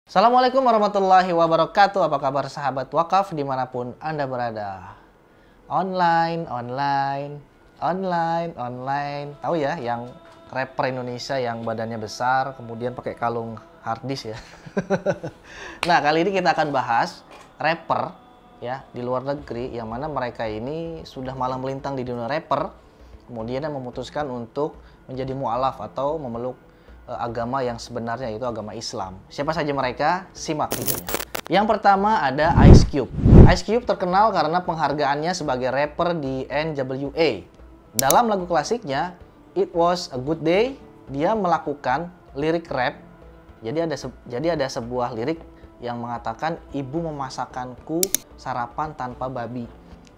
Assalamualaikum warahmatullahi wabarakatuh. Apa kabar sahabat wakaf dimanapun Anda berada? Online. Tahu ya yang rapper Indonesia yang badannya besar kemudian pakai kalung harddisk ya. Nah, kali ini kita akan bahas rapper ya di luar negeri yang mana mereka ini sudah malang melintang di dunia rapper, kemudian memutuskan untuk menjadi mu'alaf atau memeluk agama yang sebenarnya, yaitu agama Islam. Siapa saja mereka? Simak videonya. Yang pertama ada Ice Cube. Ice Cube terkenal karena penghargaannya sebagai rapper di NWA. Dalam lagu klasiknya It Was a Good Day, dia melakukan lirik rap. Jadi ada sebuah lirik yang mengatakan ibu memasakkanku sarapan tanpa babi.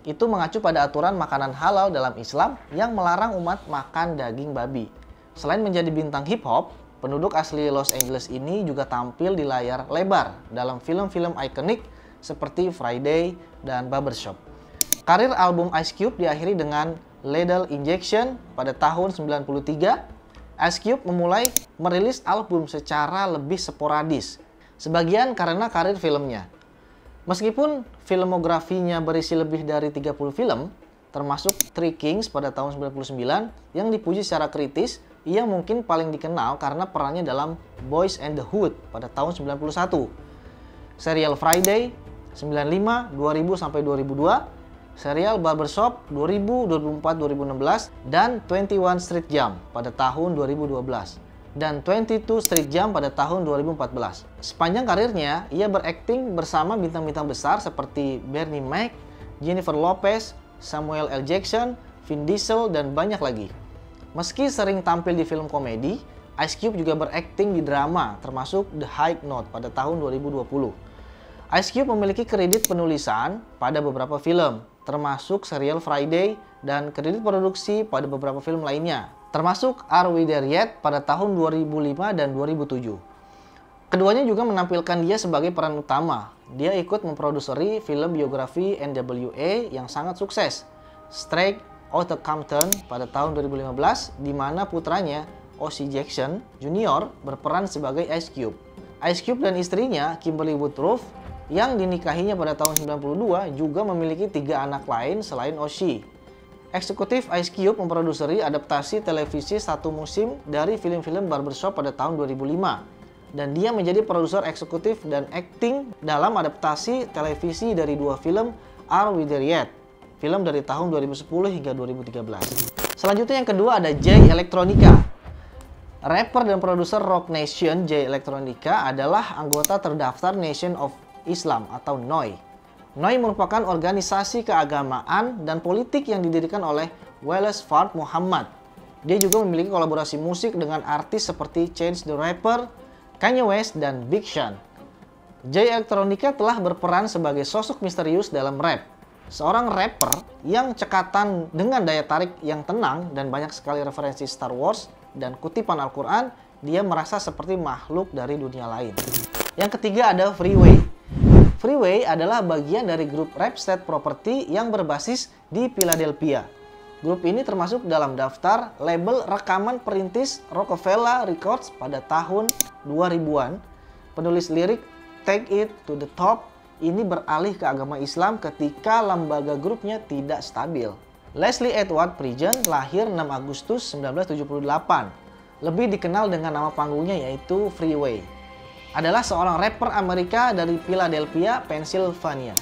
Itu mengacu pada aturan makanan halal dalam Islam yang melarang umat makan daging babi. Selain menjadi bintang hip hop, penduduk asli Los Angeles ini juga tampil di layar lebar dalam film-film ikonik seperti Friday dan Barbershop. Karir album Ice Cube diakhiri dengan Lethal Injection pada tahun 1993. Ice Cube memulai merilis album secara lebih sporadis, sebagian karena karir filmnya. Meskipun filmografinya berisi lebih dari 30 film, termasuk Three Kings pada tahun 99 yang dipuji secara kritis, ia mungkin paling dikenal karena perannya dalam Boys and the Hood pada tahun 91, serial Friday 95, 2000 sampai 2002, serial Barbershop 2000, 2004, 2016, dan 21 Street Jump pada tahun 2012, dan 22 Street Jump pada tahun 2014. Sepanjang karirnya, ia berakting bersama bintang-bintang besar seperti Bernie Mac, Jennifer Lopez, Samuel L. Jackson, Vin Diesel, dan banyak lagi. Meski sering tampil di film komedi, Ice Cube juga berakting di drama, termasuk The High Note pada tahun 2020. Ice Cube memiliki kredit penulisan pada beberapa film, termasuk serial Friday, dan kredit produksi pada beberapa film lainnya, termasuk Are We There Yet pada tahun 2005 dan 2007. Keduanya juga menampilkan dia sebagai peran utama. Dia ikut memproduksi film biografi NWA yang sangat sukses, Straight Outta Compton pada tahun 2015, di mana putranya, O.C. Jackson Jr. berperan sebagai Ice Cube. Ice Cube dan istrinya, Kimberly Woodruff, yang dinikahinya pada tahun 92, juga memiliki 3 anak lain selain O.C. Eksekutif Ice Cube memproduksi adaptasi televisi satu musim dari film-film Barbershop pada tahun 2005. Dan dia menjadi produser eksekutif dan akting dalam adaptasi televisi dari 2 film Are We There Yet? Film dari tahun 2010 hingga 2013. Selanjutnya yang kedua ada Jay Electronica. Rapper dan produser rock nation Jay Electronica adalah anggota terdaftar Nation of Islam atau NOI. NOI merupakan organisasi keagamaan dan politik yang didirikan oleh Wallace Fard Muhammad. Dia juga memiliki kolaborasi musik dengan artis seperti Chance the Rapper, Kanye West, dan Big Sean. Jay Electronica telah berperan sebagai sosok misterius dalam rap. Seorang rapper yang cekatan dengan daya tarik yang tenang dan banyak sekali referensi Star Wars dan kutipan Al-Quran, dia merasa seperti makhluk dari dunia lain. Yang ketiga ada Freeway. Freeway adalah bagian dari grup rap State Property yang berbasis di Philadelphia. Grup ini termasuk dalam daftar label rekaman perintis Rockefeller Records pada tahun 2000-an. Penulis lirik Take It to the Top ini beralih ke agama Islam ketika lembaga grupnya tidak stabil. Leslie Edward Prejean lahir 6 Agustus 1978. Lebih dikenal dengan nama panggungnya yaitu Freeway. Adalah seorang rapper Amerika dari Philadelphia, Pennsylvania.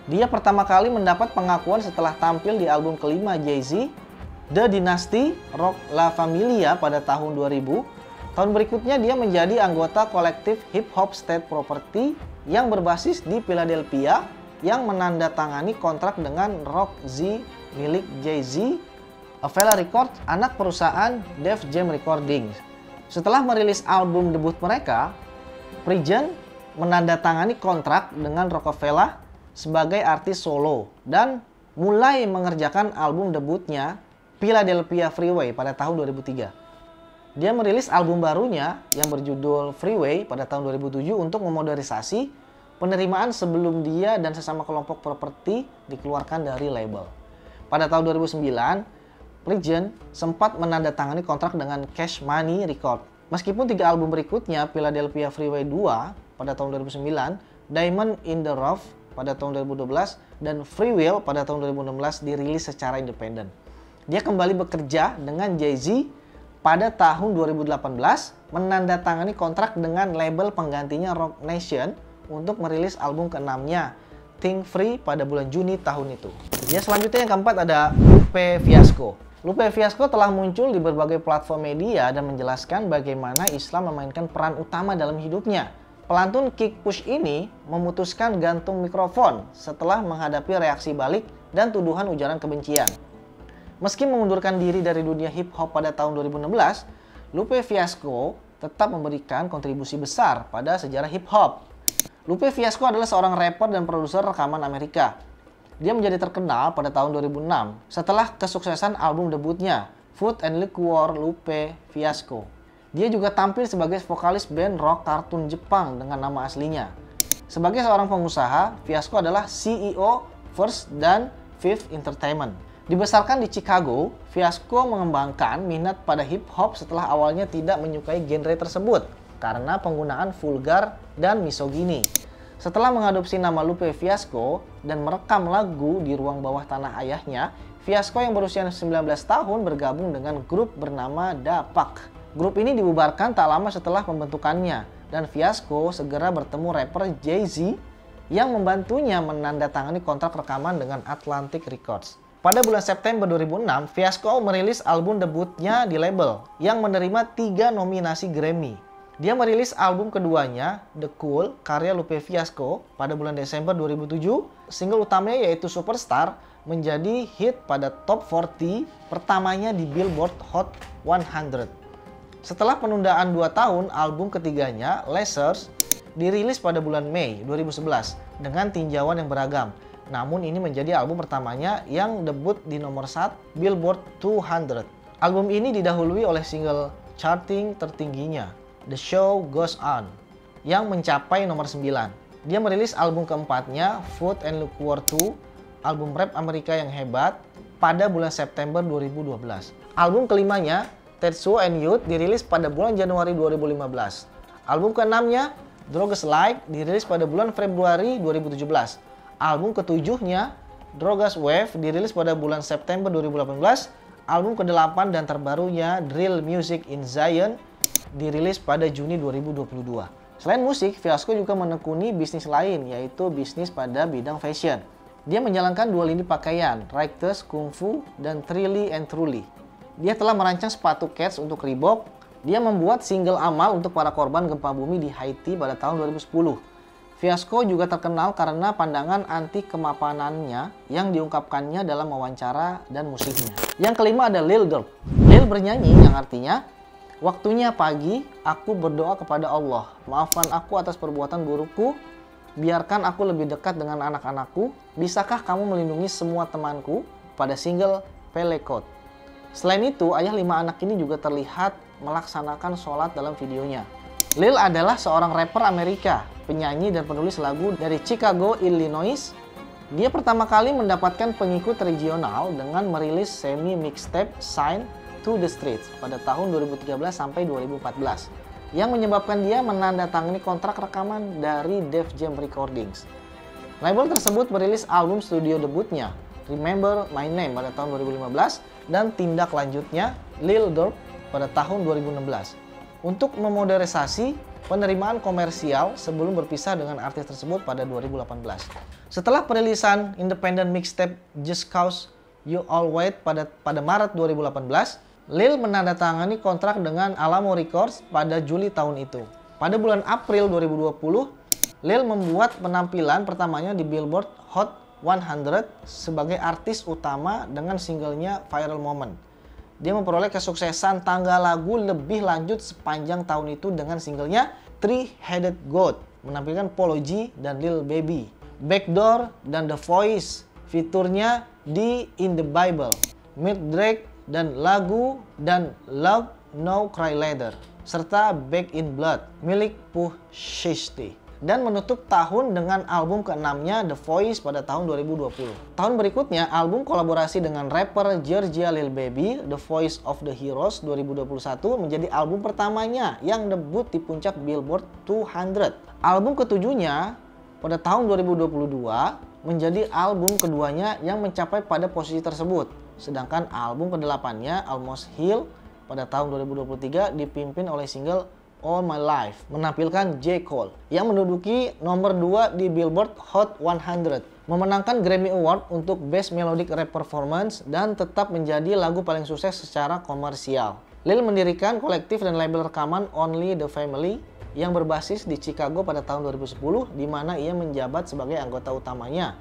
Dia pertama kali mendapat pengakuan setelah tampil di album kelima Jay-Z, The Dynasty Rock La Familia pada tahun 2000. Tahun berikutnya dia menjadi anggota kolektif hip hop State Property yang berbasis di Philadelphia yang menandatangani kontrak dengan Rock Z milik Jay-Z, Avella Records, anak perusahaan Def Jam Recordings. Setelah merilis album debut mereka, Prejean menandatangani kontrak dengan Rockefeller sebagai artis solo dan mulai mengerjakan album debutnya Philadelphia Freeway pada tahun 2003. Dia merilis album barunya yang berjudul Freeway pada tahun 2007 untuk memodernisasi penerimaan sebelum dia dan sesama kelompok properti dikeluarkan dari label. Pada tahun 2009, Prejean sempat menandatangani kontrak dengan Cash Money Records. Meskipun 3 album berikutnya, Philadelphia Freeway 2 pada tahun 2009, Diamond in the Rough pada tahun 2012, dan Free Will pada tahun 2016 dirilis secara independen. Dia kembali bekerja dengan Jay-Z pada tahun 2018, menandatangani kontrak dengan label penggantinya Roc Nation untuk merilis album ke-6-nya, Think Free, pada bulan Juni tahun itu. Ya, selanjutnya yang keempat ada Lupe Fiasco. Lupe Fiasco telah muncul di berbagai platform media dan menjelaskan bagaimana Islam memainkan peran utama dalam hidupnya. Pelantun Kick Push ini memutuskan gantung mikrofon setelah menghadapi reaksi balik dan tuduhan ujaran kebencian. Meski mengundurkan diri dari dunia hip hop pada tahun 2016, Lupe Fiasco tetap memberikan kontribusi besar pada sejarah hip hop. Lupe Fiasco adalah seorang rapper dan produser rekaman Amerika. Dia menjadi terkenal pada tahun 2006 setelah kesuksesan album debutnya, Food and Liquor Lupe Fiasco. Dia juga tampil sebagai vokalis band rock kartun Jepang dengan nama aslinya. Sebagai seorang pengusaha, Fiasco adalah CEO First dan Fifth Entertainment. Dibesarkan di Chicago, Fiasco mengembangkan minat pada hip hop setelah awalnya tidak menyukai genre tersebut karena penggunaan vulgar dan misogini. Setelah mengadopsi nama Lupe Fiasco dan merekam lagu di ruang bawah tanah ayahnya, Fiasco yang berusia 19 tahun bergabung dengan grup bernama Da Pack. Grup ini dibubarkan tak lama setelah pembentukannya, dan Fiasco segera bertemu rapper Jay-Z yang membantunya menandatangani kontrak rekaman dengan Atlantic Records. Pada bulan September 2006, Fiasco merilis album debutnya di label yang menerima 3 nominasi Grammy. Dia merilis album keduanya, The Cool, karya Lupe Fiasco, pada bulan Desember 2007. Single utamanya yaitu Superstar menjadi hit pada top 40 pertamanya di Billboard Hot 100. Setelah penundaan 2 tahun, album ketiganya, Lasers, dirilis pada bulan Mei 2011 dengan tinjauan yang beragam. Namun ini menjadi album pertamanya yang debut di nomor 1 Billboard 200. Album ini didahului oleh single charting tertingginya, The Show Goes On, yang mencapai nomor 9. Dia merilis album keempatnya, Food and Liquor 2, album rap Amerika yang hebat, pada bulan September 2012. Album kelimanya, Tetsuo and Youth, dirilis pada bulan Januari 2015. Album keenamnya, Drogas Like, dirilis pada bulan Februari 2017. Album ketujuhnya, Drogas Wave, dirilis pada bulan September 2018. Album ke-8 dan terbarunya, Drill Music in Zion, dirilis pada Juni 2022. Selain musik, Fiasco juga menekuni bisnis lain, yaitu bisnis pada bidang fashion. Dia menjalankan 2 lini pakaian, Righteous Kung Fu dan Truly and Truly. Dia telah merancang sepatu Keds untuk Reebok. Dia membuat single amal untuk para korban gempa bumi di Haiti pada tahun 2010. Fiasco juga terkenal karena pandangan anti kemapanannya yang diungkapkannya dalam wawancara dan musiknya. Yang kelima ada Lil Durk. Lil bernyanyi yang artinya, "Waktunya pagi, aku berdoa kepada Allah. Maafkan aku atas perbuatan burukku. Biarkan aku lebih dekat dengan anak-anakku. Bisakah kamu melindungi semua temanku?" pada single Pelekot. Selain itu, ayah 5 anak ini juga terlihat melaksanakan sholat dalam videonya. Lil adalah seorang rapper Amerika, penyanyi dan penulis lagu dari Chicago, Illinois. Dia pertama kali mendapatkan pengikut regional dengan merilis semi-mixtape Sign to the Streets pada tahun 2013 sampai 2014 yang menyebabkan dia menandatangani kontrak rekaman dari Def Jam Recordings. Label tersebut merilis album studio debutnya Remember My Name pada tahun 2015 dan tindak lanjutnya Lil Durk pada tahun 2016 untuk memodernisasi penerimaan komersial sebelum berpisah dengan artis tersebut pada 2018. Setelah perilisan independent mixtape Just Cause You All Wait pada Maret 2018, Lil menandatangani kontrak dengan Alamo Records pada Juli tahun itu. Pada bulan April 2020, Lil membuat penampilan pertamanya di Billboard Hot 100 sebagai artis utama dengan singlenya Viral Moment. Dia memperoleh kesuksesan tangga lagu lebih lanjut sepanjang tahun itu dengan singlenya Three-Headed Goat, menampilkan Polo G dan Lil Baby, Backdoor dan The Voice, fiturnya di In the Bible, Meet Drake dan lagu dan Love No Cry Leather, serta Back in Blood milik Pusha T. dan menutup tahun dengan album ke-6-nya The Voice pada tahun 2020. Tahun berikutnya, album kolaborasi dengan rapper Georgia Lil Baby, The Voice of the Heroes 2021 menjadi album pertamanya yang debut di puncak Billboard 200. Album ketujuhnya pada tahun 2022 menjadi album keduanya yang mencapai pada posisi tersebut. Sedangkan album ke-8-nya, Almost Healed, pada tahun 2023 dipimpin oleh single All My Life, menampilkan J. Cole yang menduduki nomor 2 di Billboard Hot 100, memenangkan Grammy Award untuk Best Melodic Rap Performance dan tetap menjadi lagu paling sukses secara komersial. Lil mendirikan kolektif dan label rekaman Only the Family yang berbasis di Chicago pada tahun 2010, di mana ia menjabat sebagai anggota utamanya.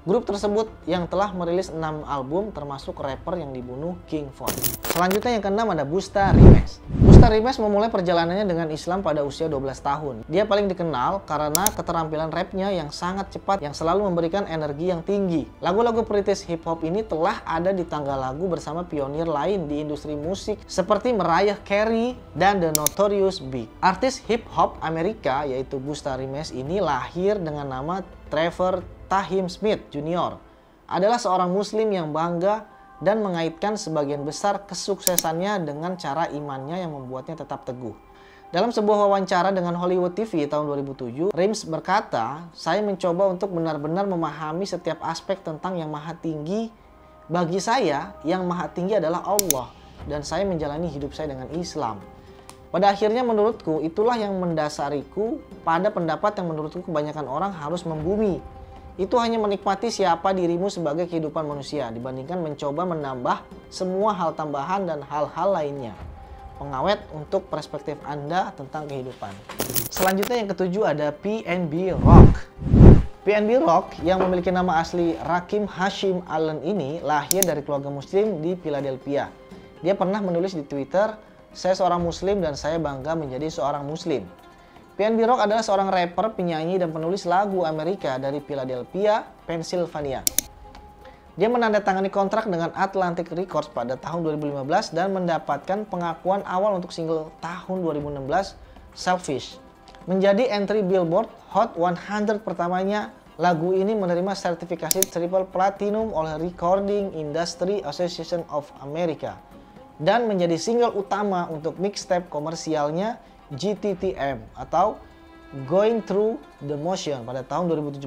Grup tersebut yang telah merilis 6 album termasuk rapper yang dibunuh King Von. Selanjutnya yang ke-6 ada Busta Rhymes. Busta Rhymes memulai perjalanannya dengan Islam pada usia 12 tahun. Dia paling dikenal karena keterampilan rapnya yang sangat cepat yang selalu memberikan energi yang tinggi. Lagu-lagu perintis hip hop ini telah ada di tangga lagu bersama pionir lain di industri musik seperti Mariah Carey dan The Notorious Big. Artis hip hop Amerika yaitu Busta Rhymes ini lahir dengan nama Trevor Tahim Smith Jr. adalah seorang muslim yang bangga dan mengaitkan sebagian besar kesuksesannya dengan cara imannya yang membuatnya tetap teguh. Dalam sebuah wawancara dengan Hollywood TV tahun 2007, Rhymes berkata, "Saya mencoba untuk benar-benar memahami setiap aspek tentang yang maha tinggi. Bagi saya, yang maha tinggi adalah Allah, dan saya menjalani hidup saya dengan Islam. Pada akhirnya menurutku, itulah yang mendasariku pada pendapat yang menurutku kebanyakan orang harus membumi. Itu hanya menikmati siapa dirimu sebagai kehidupan manusia dibandingkan mencoba menambah semua hal tambahan dan hal-hal lainnya. Pengawet untuk perspektif Anda tentang kehidupan." Selanjutnya yang ketujuh ada PNB Rock. PNB Rock yang memiliki nama asli Rakim Hashim Allen ini lahir dari keluarga muslim di Philadelphia. Dia pernah menulis di Twitter, "Saya seorang muslim dan saya bangga menjadi seorang muslim." PNB Rock adalah seorang rapper, penyanyi, dan penulis lagu Amerika dari Philadelphia, Pennsylvania. Dia menandatangani kontrak dengan Atlantic Records pada tahun 2015 dan mendapatkan pengakuan awal untuk single tahun 2016, Selfish. Menjadi entry Billboard Hot 100 pertamanya, lagu ini menerima sertifikasi Triple Platinum oleh Recording Industry Association of America dan menjadi single utama untuk mixtape komersialnya GTTM atau Going Through the Motion pada tahun 2017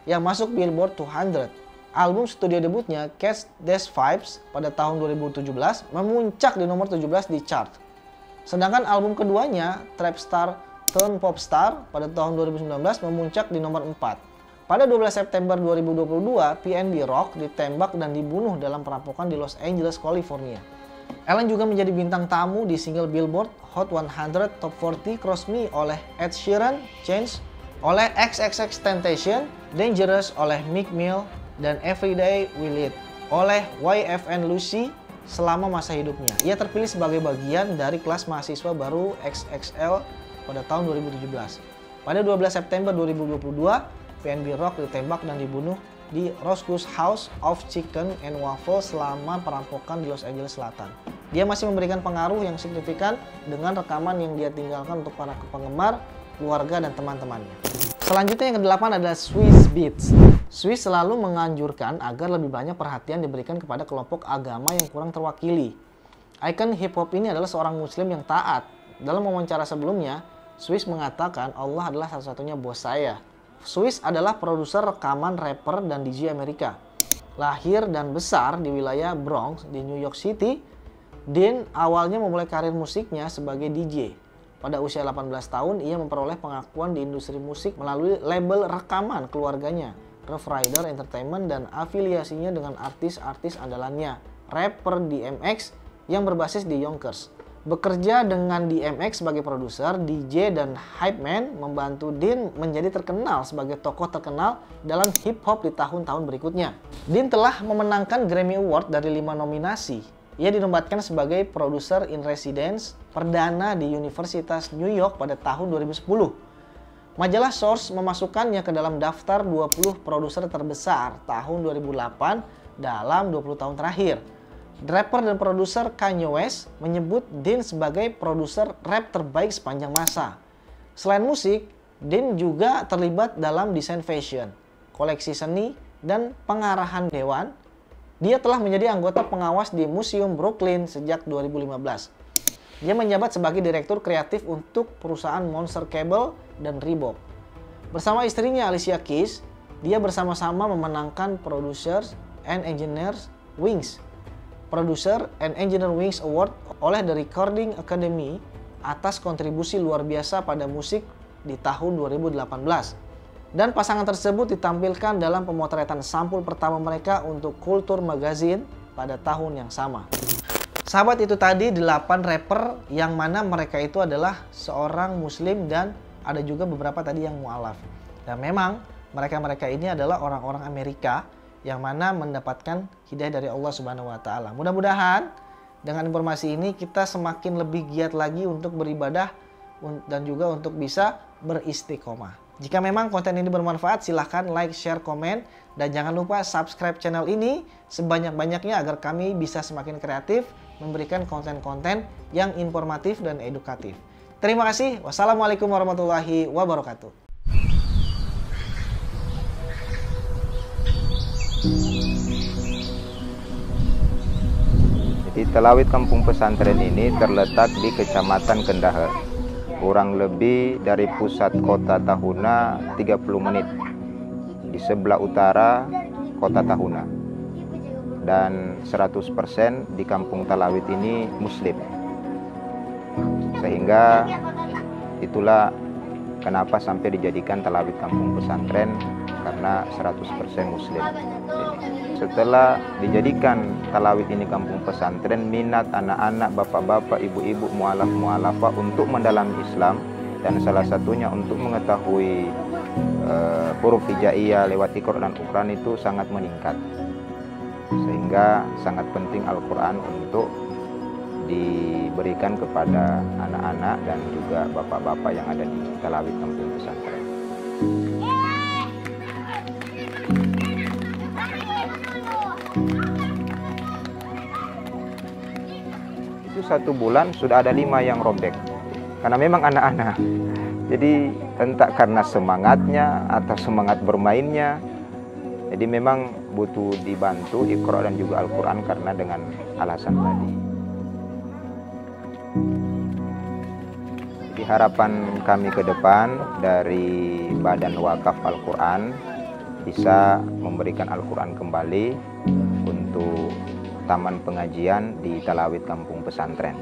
yang masuk Billboard 200. Album studio debutnya Catch These Vibes pada tahun 2017 memuncak di nomor 17 di chart. Sedangkan album keduanya Trap Star Turn Pop Star pada tahun 2019 memuncak di nomor 4. Pada 12 September 2022, PNB Rock ditembak dan dibunuh dalam perampokan di Los Angeles, California. Ellen juga menjadi bintang tamu di single Billboard Hot 100 Top 40 Cross Me oleh Ed Sheeran, Change oleh XXXTentacion, Dangerous oleh Meek Mill, dan Everyday We Lead oleh YFN Lucy selama masa hidupnya. Ia terpilih sebagai bagian dari kelas mahasiswa baru XXL pada tahun 2017. Pada 12 September 2022, PNB Rock ditembak dan dibunuh di Roscoe's House of Chicken and Waffles selama perampokan di Los Angeles Selatan. Dia masih memberikan pengaruh yang signifikan dengan rekaman yang dia tinggalkan untuk para penggemar, keluarga, dan teman-temannya. Selanjutnya yang ke-8 adalah Swizz Beatz. Swizz selalu menganjurkan agar lebih banyak perhatian diberikan kepada kelompok agama yang kurang terwakili. Ikon hip hop ini adalah seorang muslim yang taat. Dalam wawancara sebelumnya, Swizz mengatakan Allah adalah satu-satunya bos saya. Swizz adalah produser rekaman, rapper, dan DJ Amerika. Lahir dan besar di wilayah Bronx di New York City, Dean awalnya memulai karir musiknya sebagai DJ. Pada usia 18 tahun, ia memperoleh pengakuan di industri musik melalui label rekaman keluarganya, Rough Rider Entertainment, dan afiliasinya dengan artis-artis andalannya, rapper DMX yang berbasis di Yonkers. Bekerja dengan DMX sebagai produser, DJ, dan hype man membantu Dean menjadi terkenal sebagai tokoh terkenal dalam hip hop di tahun-tahun berikutnya. Dean telah memenangkan Grammy Award dari 5 nominasi. Ia dinobatkan sebagai produser in residence perdana di Universitas New York pada tahun 2010. Majalah Source memasukkannya ke dalam daftar 20 produser terbesar tahun 2008 dalam 20 tahun terakhir. Rapper dan produser Kanye West menyebut Dean sebagai produser rap terbaik sepanjang masa. Selain musik, Din juga terlibat dalam desain fashion, koleksi seni, dan pengarahan dewan. Dia telah menjadi anggota pengawas di Museum Brooklyn sejak 2015. Dia menjabat sebagai direktur kreatif untuk perusahaan Monster Cable dan Reebok. Bersama istrinya Alicia Keys, dia bersama-sama memenangkan Producers and Engineers Wings Award oleh The Recording Academy atas kontribusi luar biasa pada musik di tahun 2018. Dan pasangan tersebut ditampilkan dalam pemotretan sampul pertama mereka untuk Culture Magazine pada tahun yang sama. Sahabat, itu tadi 8 rapper yang mana mereka itu adalah seorang muslim dan ada juga beberapa tadi yang mu'alaf. Dan memang mereka-mereka ini adalah orang-orang Amerika yang mana mendapatkan hidayah dari Allah Subhanahu wa taala. Mudah-mudahan dengan informasi ini kita semakin lebih giat lagi untuk beribadah dan juga untuk bisa beristiqomah. Jika memang konten ini bermanfaat, silahkan like, share, komen, dan jangan lupa subscribe channel ini sebanyak-banyaknya agar kami bisa semakin kreatif memberikan konten-konten yang informatif dan edukatif. Terima kasih. Wassalamualaikum warahmatullahi wabarakatuh. Jadi Talawid Kampung Pesantren ini terletak di Kecamatan Kendaher, kurang lebih dari pusat kota Tahuna 30 menit, di sebelah utara kota Tahuna. Dan 100% di Kampung Talawid ini muslim. Sehingga itulah kenapa sampai dijadikan Talawid Kampung Pesantren, karena 100% muslim. Setelah dijadikan Talawid ini kampung pesantren, minat anak-anak, bapak-bapak, ibu-ibu, mu'alaf-mu'alafah untuk mendalami Islam, dan salah satunya untuk mengetahui huruf hijaiyah lewat Iqra dan Uqran itu sangat meningkat. Sehingga sangat penting Al-Quran untuk diberikan kepada anak-anak dan juga bapak-bapak yang ada di Talawid kampung pesantren. Itu 1 bulan sudah ada 5 yang robek, karena memang anak-anak. Jadi entah karena semangatnya atau semangat bermainnya, jadi memang butuh dibantu Iqra dan juga Al-Quran karena dengan alasan tadi. Jadi harapan kami ke depan dari Badan Wakaf Al-Quran bisa memberikan Al-Quran kembali untuk taman pengajian di Talawid Kampung Pesantren.